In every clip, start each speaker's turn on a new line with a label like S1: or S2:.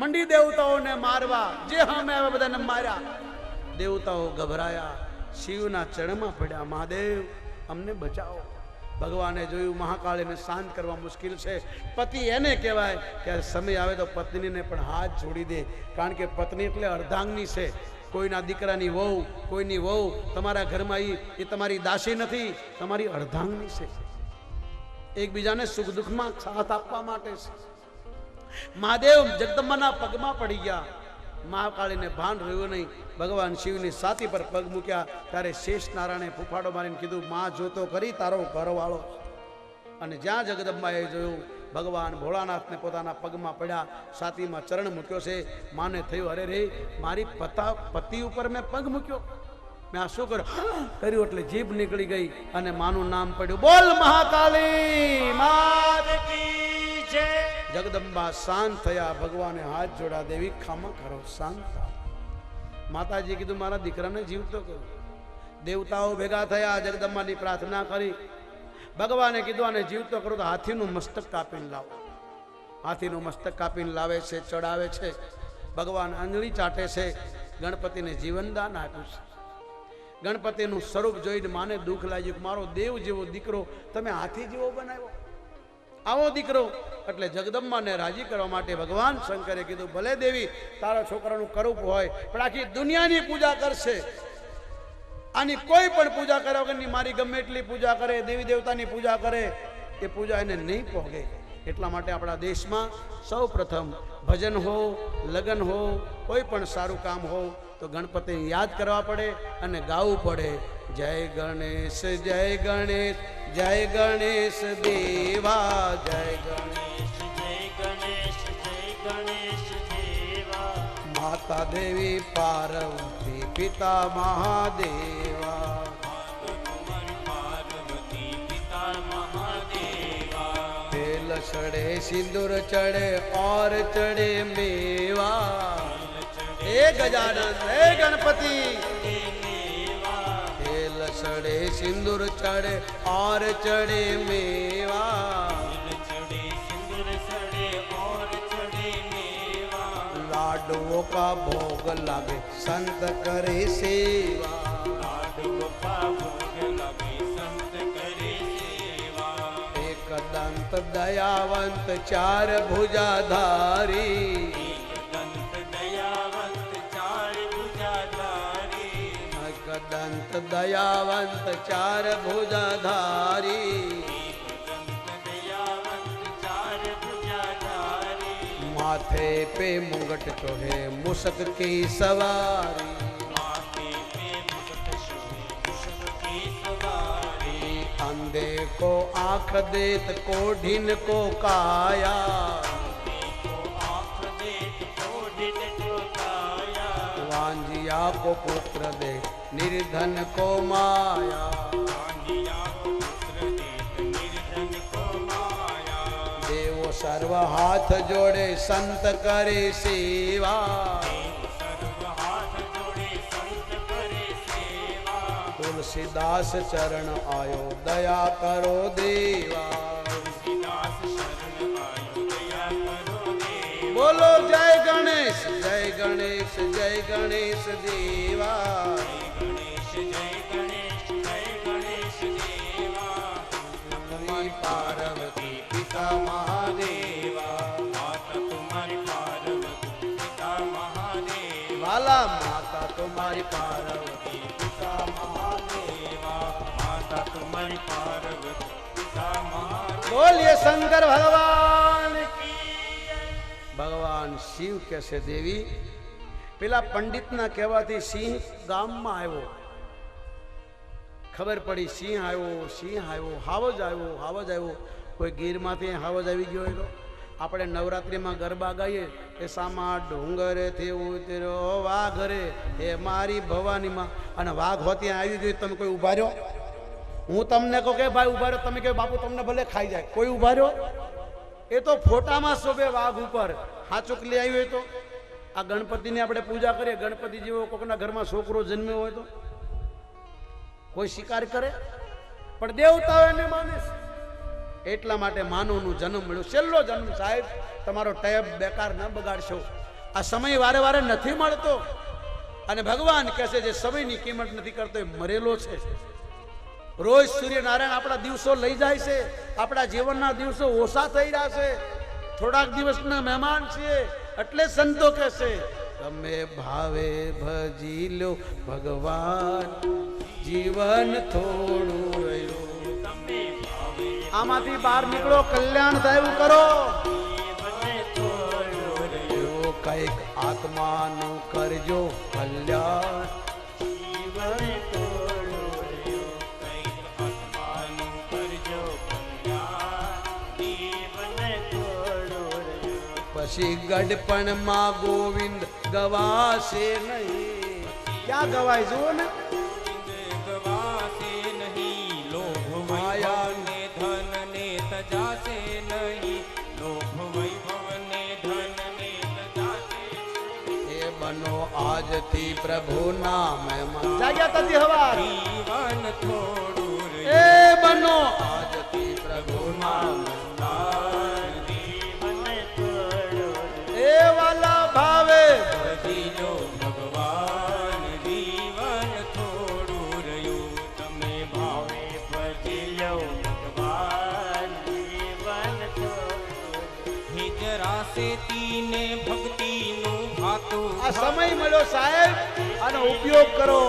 S1: મંડી દેવતાઓને મારવા, જે સામે આવે બધાને માર્યા. દેવતાઓ ગભરાયા, શિવના ચરણમાં પડ્યા, મહાદેવ અમને બચાવો. ભગવાને જોયું મહાકાળીને શાંત કરવા મુશ્કેલ છે. પતિ એને કહેવાય કે સમય આવે તો પત્નીને પણ હાથ જોડી દે, કારણ કે પત્ની એટલે અર્ધાંગની છે. કોઈના દીકરાની વહુ, કોઈની વહુ તમારા ઘરમાં એ તમારી દાસી નથી, તમારી અર્ધાંગની છે. એકબીજાને સુખ દુઃખમાં સાથ આપવા માટે છે. મહાદેવ જગદંબાના પગમાં પડી ગયા. મહાકાળીને ભાન રહ્યું નહીં. ભગવાન શિવની છાતી પર પગ મૂક્યા ત્યારે શેષ નારાયણે ફૂફાડો મારીને કીધું, માં જોતો કરી તારો ઘરવાળો. અને જ્યાં જગદંબાએ જોયું, ભગવાન ભોળાનાથને પોતાના પગમાં પડ્યા, છાતીમાં ચરણ મૂક્યો છે. માને થયું, અરે રે, મારી પતિ ઉપર મેં પગ મૂક્યો, મેં આ શું કર્યું? એટલે જીભ નીકળી ગઈ અને માનું નામ પડ્યું. બોલ મહાકાળી માત કી જય. જગદંબા શાંત થયા. ભગવાને હાથ જોડા, દેવી ખામા કરો, શાંત થાઓ. માતાજી કીધું, મારા દીકરાને જીવતો કરો. દેવતાઓ ભેગા થયા, જગદંબાની પ્રાર્થના કરી. ભગવાને કીધું, આને જીવતો કરો તો હાથીનું મસ્તક કાપીને લાવો. હાથીનું મસ્તક કાપીને લાવે છે, ચડાવે છે. ભગવાન આંગળી ચાટે છે. ગણપતિને જીવનદાન આપ્યું છે. ગણપતિનું સ્વરૂપ જોઈને માને દુઃખ લાગ્યું, મારો દેવ જેવો દીકરો તમે હાથી જેવો બનાવ્યો, આવો દીકરો. એટલે જગદંબાને રાજી કરવા માટે ભગવાન શંકરે કીધું, ભલે દેવી તારા છોકરાનું કરૂપ હોય, પણ આખી દુનિયાની પૂજા કરશે, આની કોઈ પણ પૂજા કર્યા વગરની મારી ગમે એટલી પૂજા કરે, દેવી દેવતાની પૂજા કરે, એ પૂજા એને નહીં પહોંચે. એટલા માટે આપણા દેશમાં સૌ પ્રથમ ભજન હો, લગ્ન હો, કોઈ પણ સારું કામ હો તો ગણપતિને યાદ કરવા પડે અને ગાવું પડે. જય ગણેશ, જય ગણેશ, જય ગણેશ દેવા, જય ગણેશ, જય ગણેશ, જય ગણેશ દેવા. માતા દેવી પાર્વતી, પિતા મહાદેવા, પાર્વતી પિતા મહાદેવા. તેલ ચડે, સિંદૂર ચડે, और ચડે મેવા. હે ગજાનન, હે ગણપતિ. તેલ ચડે, સિંદૂર ચડે, और ચડે મેવા. लाडुओं का भोग लागे, संत करे सेवा. लाडुओं का भोग लागे, संत करे सेवा. एक दंत दयावंत, चार भुजाधारी. एक दंत दयावंत, चार भुजाधारी. एक दंत दयावंत, चार भुजाधारी. माथे पे मुंगट चोहे, मुसक की सवारी. माथे पे मुंगट चोहे, मुसक की सवारी. अंधे को आँख देत, कोढ़िन को काया. अंधे को आँख देत, कोढ़िन को काया. वांझिया को पुत्र दे, निर्धन को माया. सर्व हाथ जोड़े, संत करे सेवा. सर्व हाथ जोड़े, संत करे सेवा. तुलसीदास चरण आयो, दया करो देवा. तुलसीदास शरण आयो, दया करो देवा. बोलो जय गणेश, जय गणेश, जय गणेश देवा. जय गणेश, जय गणेश, जय गणेश देवा. तुम्हारी पार्वती पिता महादेवा. माता तुम्हारी पार्वती पिता महादेवा. वाला माता तुम्हारी पार्वती पिता महादेवा. माता तुम्हारी पार्वती पिता महादेवा. बोलिए शंकर भगवान की. भगवान शिव कैसे देवी પેલા પંડિતના કહેવાથી સિંહ ગામમાં આવ્યો. ખબર પડી સિંહ આવ્યો, સિંહ આવ્યો, હાવજ આવ્યો, હાવજ આવ્યો. કોઈ ગીરમાંથી હાવજ આવી ગયો હોય તો આપણે નવરાત્રિમાં ગરબા ગાઈએ, એ સામા ડુંગરેથી ઉતર્યો વાઘ રે, એ મારી ભવાનીમાં. અને વાઘ હોતી આવી ગયો, તમે કોઈ ઉભા રહ્યો? હું તમને કહું કે ભાઈ ઉભા રહ્યો, તમે કહો બાપુ તમને ભલે ખાઈ જાય, કોઈ ઉભા રહ્યો? એ તો ફોટામાં શોભે વાઘ ઉપર. હાચુકલી આવી હોય તો આ ગણપતિની આપણે પૂજા કરીએ, ગણપતિ જેવો કોકના ઘરમાં છોકરો જન્મ્યો હોય તો કોઈ શિકાર કરે? પણ દેવતાઓ એને માને છે. એટલા માટે માનવનું જન્મ મળ્યો, છેલ્લો જન્મ. સાહેબ તમારો ટેપ બેકાર ન બગાડશો. આ સમય વારે વારે નથી મળતો અને ભગવાન કહે છે જે સમયની કિંમત નથી કરતો એ મરેલો છે. રોજ સૂર્યનારાયણ આપણા દિવસો લઈ જાય છે, આપણા જીવનના દિવસો ઓછા થઈ રહ્યા છે. થોડાક દિવસના મહેમાન છીએ એટલે સંતો કહે છે તમે ભાવે ભજી લો ભગવાન, જીવન થોડું રહ્યું. આમાંથી બહાર નીકળો, કલ્યાણ થયું કરો. કઈક આત્માનું કરજો કલ્યાણ, પછી ગડપણમાં ગોવિંદ ગવાશે નહીં. ક્યાં ગવાય જુઓ ને,
S2: ગવાશે નહીં. લોભ વૈભવને ધનને તજાશે નહીં. લોભ વૈભવને ધનને તજાશે.
S1: એ બનો આજથી પ્રભુના મહેમાન. જાગ્યા તજી હવા
S2: જીવન થોડું
S1: એ બનો આજથી પ્રભુના મહેમાન. એ વાલા ભાવે
S2: ભજી લો ભગવાન, જીવન થોડું રહ્યું. તમે ભાવે ભજી લો ભગવાન, જીવન થોડું. હિજરાશે તીને ભક્તિનું ભાતું.
S1: આ સમય મળ્યો સાહેબ, આનો ઉપયોગ કરો.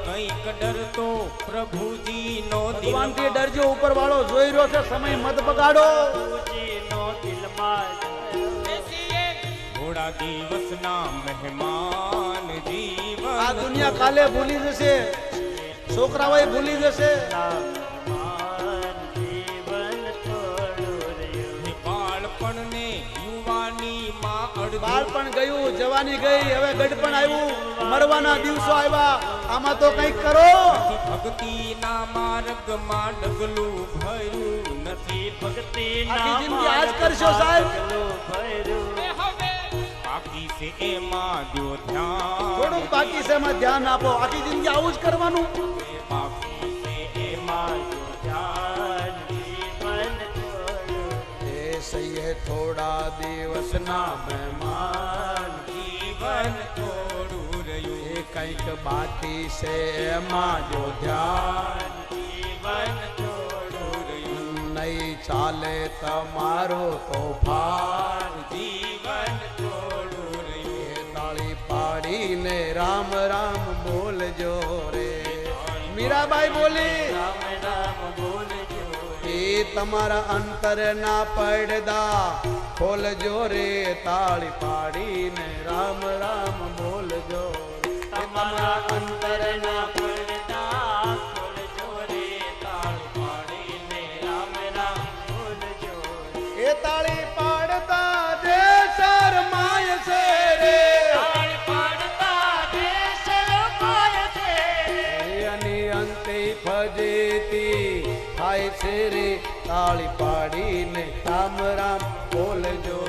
S2: કઈક ડરતો પ્રભુજીનો
S1: ભગવાનથી ડરજો, ઉપર વાળો જોઈ રહ્યો છે. સમય મત બગાડો.
S2: થોડા દિવસના મહેમાન, જીવન
S1: આ દુનિયા કાલે ભૂલી જશે, છોકરાઓ ભૂલી જશે.
S2: બાળપણને યુવાનીમાં અડધું.
S1: બાળપણ ગયું, જવાની ગઈ, હવે ગડપણ આવ્યું, મરવાના દિવસો આવ્યા. આમાં તો કંઈક કરો.
S2: ભક્તિના માર્ગમાં ડગલું ભર્યું નથી. ભક્તિના
S1: આખી જિંદગી આજ કરશો સાહેબ.
S2: બાકી છે એમાં દ્યો ધ્યાન.
S1: થોડુંક બાકી છે, એમાં ધ્યાન આપો. આખી જિંદગી આવું જ કરવાનું.
S2: બાકી છે એમાં દ્યો ધ્યાન. જીવન થોડું.
S1: એ સૈયે થોડા દિવસના મહેમાન,
S2: જીવન થોડું રહ્યું.
S1: એ કંઈક બાકી છે એમાં જો ધ્યાન.
S2: જીવન થોડું રહ્યું.
S1: નહીં ચાલે તમારો તોફાન.
S2: જીવન થોડું રહ્યું.
S1: એ તાળી પાડીને રામ રામ બોલજો રે. મીરાબાઈ બોલી
S2: રામ રામ બોલજો.
S1: એ તમારા અંતરના પડદા ખોલજો રે. તાળી પાડીને રામ રામ બોલજો રે. એ તમારા અંતરના
S2: પડદા ખોલજો રે. તાળી પાડીને રામ રામ બોલજો.
S1: એ તાળી પાડતા જે શરમાય છે રે.
S2: તાળી પાડતા જે શરમાય છે.
S1: એની અંતે ફજેતી થાય છે રે. તાળી પાડીને રામ રામ બોલજો.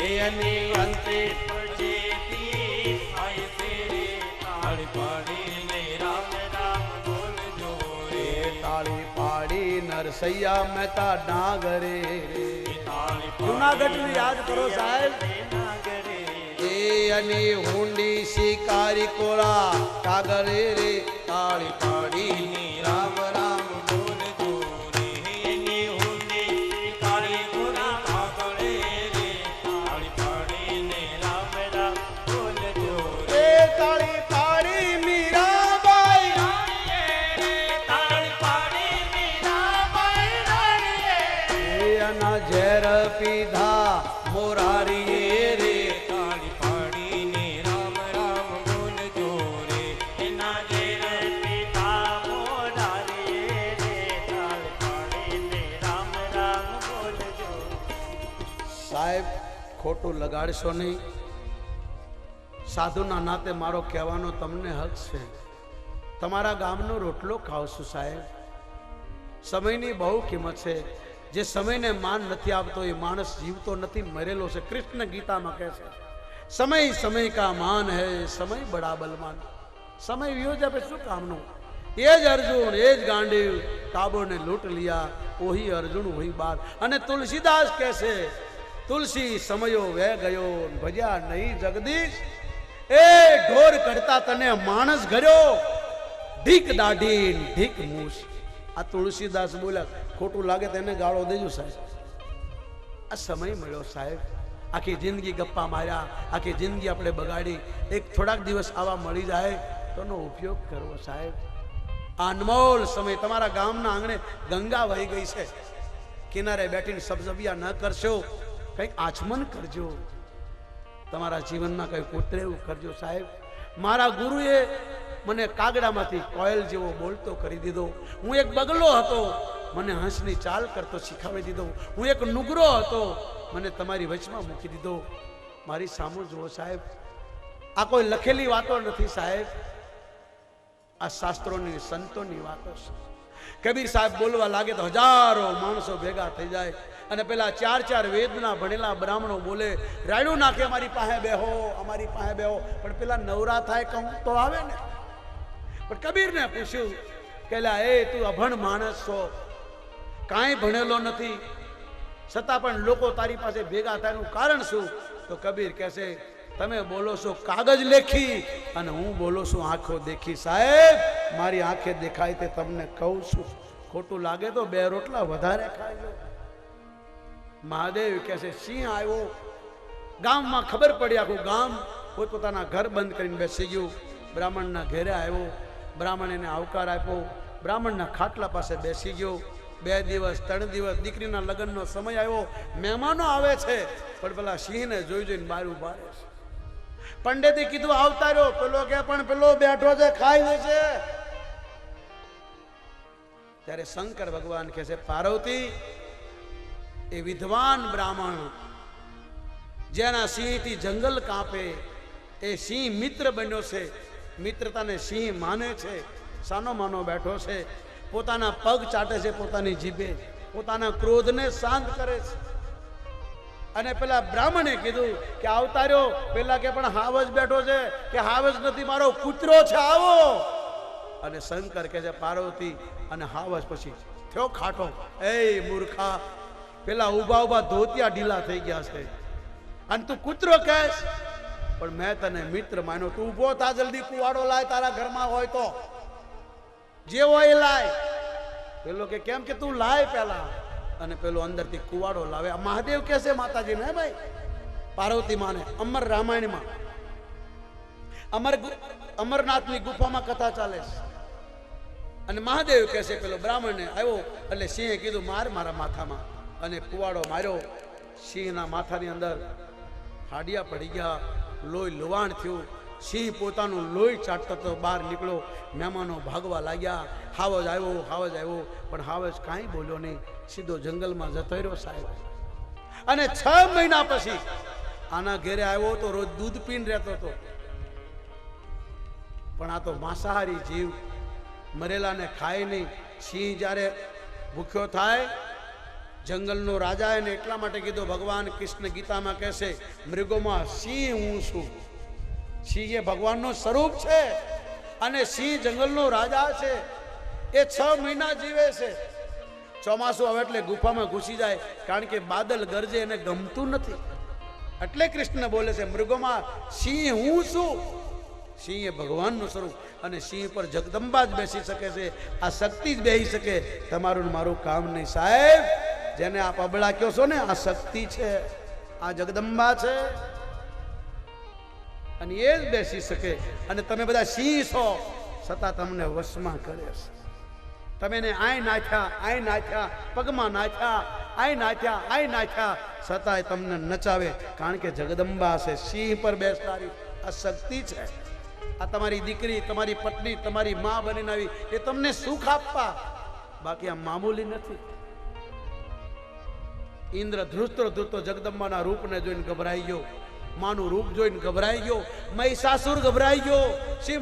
S1: એની અંતે
S2: ફજેતી થાય છે રે. તાળી પાડીને રામ રામ બોલજો રે.
S1: એ તાળી પાડી નરસૈયા મહેતા ડાંગરે રે.
S2: તાળી
S1: જુનાગઢને યાદ કરો સાહેબ.
S2: નાગરે.
S1: એ અને હુંડી શિકારી કોળા કાગરે રે. તાળી પાડીને રામ રામ
S2: બોલજો રે. એની હુંડી કાળી ગોરા કાગળે રે. તાળી પાડીને રામ રામ બોલજો રે.
S1: એ તાળી પાડી મીરાબાઈ.
S2: તાળી પાડી મીરાબાઈ રાણીએ.
S1: એ અના ઝેર પીધા મોરારીએ રે.
S2: તાળી પાડીને રામ રામ બોલજો રે. એના ઘેર પિતા મોરારીએ રે. તાળી પાડીને રામ રામ બોલજો.
S1: સાહેબ ખોટું લગાડશો નહીં. સાધુના નાતે મારો કહેવાનો તમને હક છે. તમારા ગામનો રોટલો ખાવશું સાહેબ. સમયની બહુ કિંમત છે. જે સમયને માન નથી આપતો એ માણસ જીવતો નથી, મરેલો છે. કૃષ્ણ ગીતામાં કહે છે સમય સમય કા માન હૈ, સમય બડા બલવાન. સમય વિયો જાય પછી શું કામનું. એ જ અર્જુન, એ જ ગાંડીવ, કાબો ને લૂંટ લિયા, ઓહી અર્જુન વહી બાર. અને તુલસીદાસ કહે છે તુલસી સમયો વે ગયો ભજ્યા નહીં જગદીશ એ ઢોર કરતા તને માણસ ઘર્યો ઢીક દાઢી ઢીક મૂસ આ તુલસીદાસ બોલ્યા ખોટું લાગે તેને ગાળો દેજો સાહેબ આ સમય મળ્યો સાહેબ આખી જિંદગી ગપ્પા માર્યા આખી જિંદગી આપણે બગાડી એક થોડાક દિવસ આવા મળી જાય તો એનો ઉપયોગ કરવો સાહેબ આ અનમોલ સમય તમારા ગામના આંગણે ગંગા વહી ગઈ છે કિનારે બેઠીને સબસબિયા ન કરશો કંઈક આચમન કરજો તમારા જીવનમાં કંઈક ઉતરે એવું કરજો સાહેબ મારા ગુરુએ મને કાગડામાંથી કોયલ જેવો બોલતો કરી દીધો હું એક બગલો હતો મને હંસની ચાલ કરતો શીખવી દીધો હું એક નુગરો હતો મને તમારી વચમાં મૂકી દીધો મારી સામું જુઓ સાહેબ આ કોઈ લખેલી વાતો નથી સાહેબ આ શાસ્ત્રોની સંતોની વાતો છે કબીર સાહેબ બોલવા લાગે તો હજારો માણસો ભેગા થઈ જાય અને પેલા ચાર ચાર વેદના ભણેલા બ્રાહ્મણો બોલે રાયડું નાખે અમારી પાસે બેહો પણ પેલા નવરા થાય કહું તો આવે ને પણ કબીરને પૂછ્યું કે એ તું અભણ માણસ છો કાંઈ ભણેલો નથી છતાં પણ લોકો તારી પાસે ભેગા થાયનું કારણ શું તો કબીર કહેશે તમે બોલો છો કાગજ લેખી અને હું બોલો છું આંખો દેખી સાહેબ મારી આંખે દેખાય તે તમને કહું છું ખોટું લાગે તો બે રોટલા વધારે ખાજો મહાદેવ કહેશે સિંહ આવ્યો ગામમાં ખબર પડી આખું ગામ પોતપોતાના ઘર બંધ કરીને બેસી ગયું બ્રાહ્મણના ઘેરે આવ્યો બ્રાહ્મણ એને આવકાર આપ્યો બ્રાહ્મણના ખાટલા પાસે બેસી ગયો 2 દિવસ 3 દિવસ દીકરીના લગ્નનો સમય આવ્યો મહેમાનો આવે છે પણ પેલા સિંહને જોઈને બહાર ઉભા રહે છે પંડિતે કીધું આવતા રહ્યો પેલો કે પણ પેલો બેઠો છે ખાઈ લે છે ત્યારે શંકર ભગવાન કહે છે પાર્વતી એ વિદ્વાન બ્રાહ્મણ જેના સિંહથી જંગલ કાપે એ સિંહ મિત્ર બન્યો છે મિત્રતાને સિંહ માને છે સાનો માનો બેઠો છે પોતાના પગ ચાટે છે પોતાની જીભે પોતાના ક્રોધને શાંત કરે છે અને પેલા બ્રાહ્મણે કીધું કે આવતા રહ્યો પેલા કે પણ હાવજ બેઠો છે કે હાવજ નથી મારો કૂતરો છે આવો અને શંકર કહે છે પાર્વતી અને હાવજ પછી થયો ખાટો એ મૂર્ખા પેલા ઉભા ઉભા ધોતિયા ઢીલા થઈ ગયા છે અને તું કૂતરો કહેશ પણ મેં તને મિત્ર માન્યો તું ઉભો થા જલ્દી કુવાડો લાય તારા ઘરમાં હોય તો જે હોય એ લાય પેલો કે કેમ કે તું લાય પેલા અને પેલો અંદરથી કુવાડો લાવે મહાદેવ કહેશે માતાજીને હે ભાઈ પાર્વતી માને અમર રામાયણમાં અમરનાથની ગુફામાં કથા ચાલે છે અને મહાદેવ કહેશે પેલો બ્રાહ્મણને આવ્યો એટલે સિંહે કીધું મારા માથામાં અને કુવાડો માર્યો સિંહના માથાની અંદર હાડિયા પડી ગયા લોહી લુવાણ થયું સિંહ પોતાનું લોહી ચાટતો તો બહાર નીકળ્યો મહેમાનો ભાગવા લાગ્યા હાવજ આવ્યો પણ હાવજ કાંઈ બોલ્યો નહીં સીધો જંગલમાં જતો રહ્યો સાહેબ અને 6 મહિના પછી આના ઘેરે આવ્યો તો રોજ દૂધ પીને રહેતો હતો પણ આ તો માંસાહારી જીવ મરેલાને ખાય નહીં સિંહ જ્યારે ભૂખ્યો થાય જંગલનો રાજા એને એટલા માટે કીધું ભગવાન કૃષ્ણ ગીતામાં કહેશે મૃગોમાં સિંહ હું છું સિંહ એ ભગવાનનું સ્વરૂપ છે અને સિંહ જંગલનો રાજા છે એ 6 મહિના જીવે છે ચોમાસું આવે એટલે ગુફામાં ઘૂસી જાય કારણ કે બાદલ ગરજે એને ગમતું નથી એટલે કૃષ્ણ બોલે છે મૃગોમાં સિંહ હું છું સિંહ એ ભગવાનનું સ્વરૂપ અને સિંહ પર જગદંબા જ બેસી શકે છે આ શક્તિ જ બેસી શકે તમારું મારું કામ નહીં સાહેબ જેને આપ અબળા કહો છો ને આ શક્તિ છે આ જગદંબા છે અને એ જ બેસી શકે અને તમે બધા સિંહ છો છતાં તમને વશમાં કરે છે તમે એને આય નાખ્યા પગમાં નાખ્યા છતાંય તમને નચાવે કારણ કે જગદંબા છે સિંહ પર બેસનારી આ શક્તિ છે આ તમારી દીકરી તમારી પત્ની તમારી માં બનીને આવી એ તમને સુખ આપવા બાકી આ મામૂલી નથી ઇન્દ્ર ધ્રુતો જગદંબાના રૂપને જોઈને ગભરાઈ ગયો માનું રૂપ જોઈને ગભરાઈ ગયો મહિષાસુર ગભરાઈ ગયો શિવ